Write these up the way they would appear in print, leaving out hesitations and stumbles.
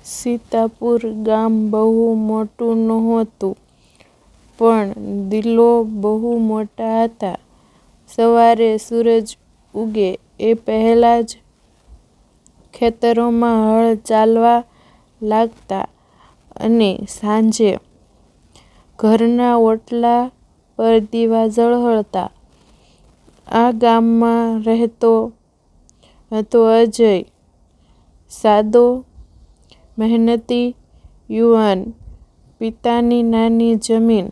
સીતાપુર ગામ બહુ મોટું નહોતું, પણ દિલો બહુ મોટા હતા. સવારે સૂરજ ઉગે એ પહેલાં જ ખેતરોમાં હળ ચાલવા લાગતા અને સાંજે ઘરના ઓટલા પર દીવા ઝળહળતા. આ ગામમાં રહેતો હતો અજય. સાદો, મહેનતી યુવાન. પિતાની નાની જમીન,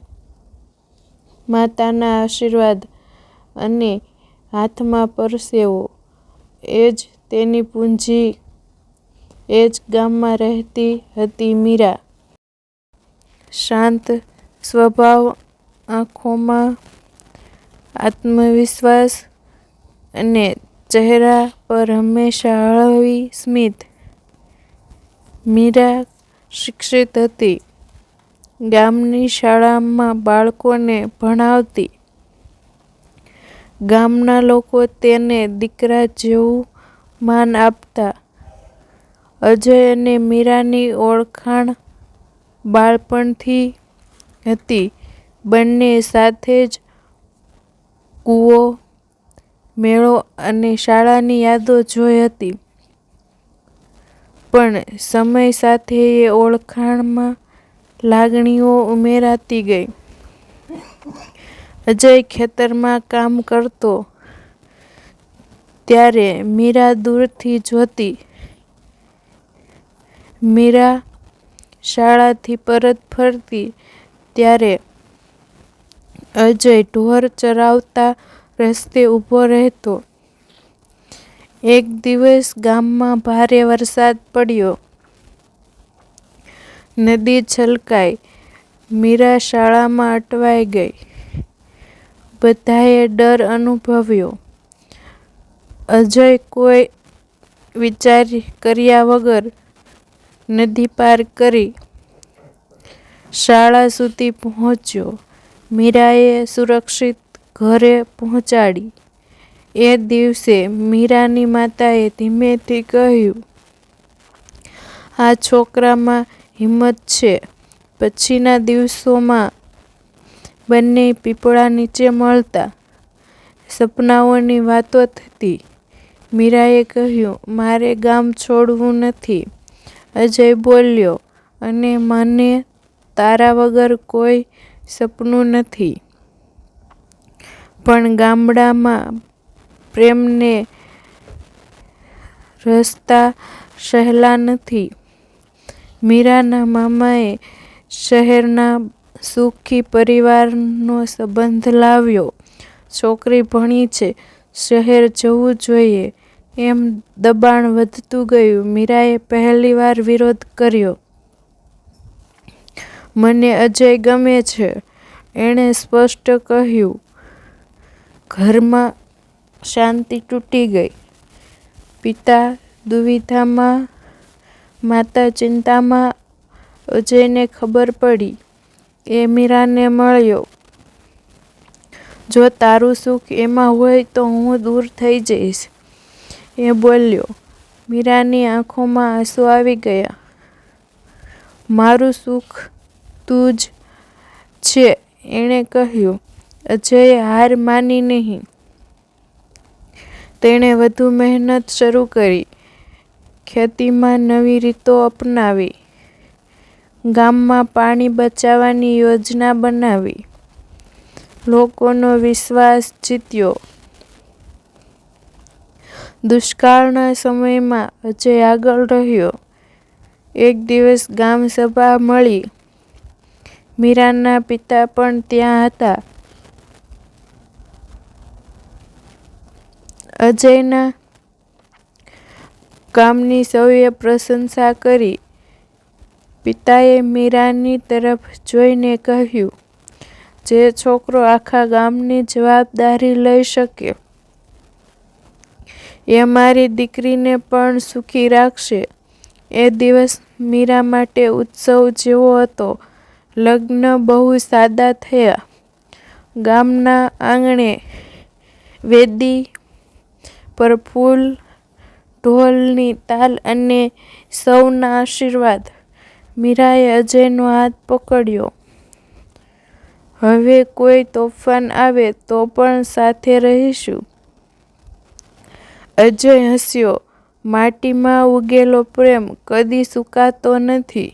માતાના આશીર્વાદ અને હાથમાં પરસેવો એ જ તેની પૂંજી. એ જ ગામમાં રહેતી હતી મીરા. શાંત સ્વભાવ, આંખોમાં આત્મવિશ્વાસ અને ચહેરા પર હંમેશા હળવી સ્મિત. મીરા શિક્ષિત હતી. ગામની શાળામાં બાળકોને ભણાવતી. ગામના લોકો તેને દીકરા જેવું માન આપતા. અજય અને મીરાની ઓળખાણ બાળપણથી હતી. બંને સાથે જ કૂવો, મેળો અને શાળાની યાદો જોઈ હતી. પણ સમય સાથે એ ઓળખાણમાં લાગણીઓ ઉમેરાતી ગઈ. અજય ખેતરમાં કામ કરતો ત્યારે મીરા દૂરથી જોતી. મીરા શાળાથી પરત ફરતી ત્યારે અજય ઢોર ચરાવતા રસ્તે ઊભો રહેતો. એક દિવસ ગામમાં ભારે વરસાદ પડ્યો. નદી છલકાઈ. મીરા શાળામાં અટવાઈ ગઈ. બધાએ ડર અનુભવ્યો. અજય કોઈ વિચાર કર્યા વગર નદી પાર કરી શાળા સુધી પહોંચ્યો. મીરાએ સુરક્ષિત ઘરે પહોંચાડી. એ દિવસે મીરાની માતાએ ધીમેથી કહ્યું, "આ છોકરામાં હિંમત છે." પછીના દિવસોમાં બંને પીપળા નીચે મળતા. સપનાઓની વાતો થતી. મીરાએ કહ્યું, "મારે ગામ છોડવું નથી." અજય બોલ્યો, "અને મને તારા વગર કોઈ સપનું નથી." પણ ગામડામાં પ્રેમને રસ્તા સહેલા નથી. મીરાના મામાએ શહેરના સુખી પરિવારનો સંબંધ લાવ્યો. છોકરી ભણી છે, શહેર જવું જોઈએ, એમ દબાણ વધતું ગયું. મીરાએ પહેલીવાર વિરોધ કર્યો. "મને અજય ગમે છે," એણે સ્પષ્ટ કહ્યું. ઘરમાં શાંતિ તૂટી ગઈ. પિતા દુવિધામાં, માતા ચિંતામાં. અજયને ખબર પડી. એ મીરાને મળ્યો. "જો તારું સુખ એમાં હોય તો હું દૂર થઈ જઈશ," એ બોલ્યો. મીરાની આંખોમાં આંસુ આવી ગયા. "મારું સુખ તું જ છે," એણે કહ્યું. અજયે હાર માની નહીં. તેણે વધુ મહેનત શરૂ કરી. ખેતીમાં નવી રીતો અપનાવી. ગામમાં પાણી બચાવવાની યોજના બનાવી. લોકોનો વિશ્વાસ જીત્યો. દુષ્કાળના સમયમાં અજય આગળ રહ્યો. એક દિવસ ગામ સભા મળી. મીરાના પિતા પણ ત્યાં હતા. અજયના કામની સૌએ પ્રશંસા કરી. પિતાએ મીરાની તરફ જોઈને કહ્યું, "જે છોકરો આખા ગામની જવાબદારી લઈ શકે, એ મારી દીકરીને પણ સુખી રાખશે." એ દિવસ મીરા માટે ઉત્સવ જેવો હતો. લગ્ન બહુ સાદા થયા. ગામના આંગણે વેદી પર ફૂલ, ઢોલની તાલ અને સૌના આશીર્વાદ. મીરાએ અજયનો હાથ પકડ્યો. હવે કોઈ તોફાન આવે તો પણ સાથે રહીશું. અજય હસ્યો. માટીમાં ઉગેલો પ્રેમ કદી સુકાતો નથી.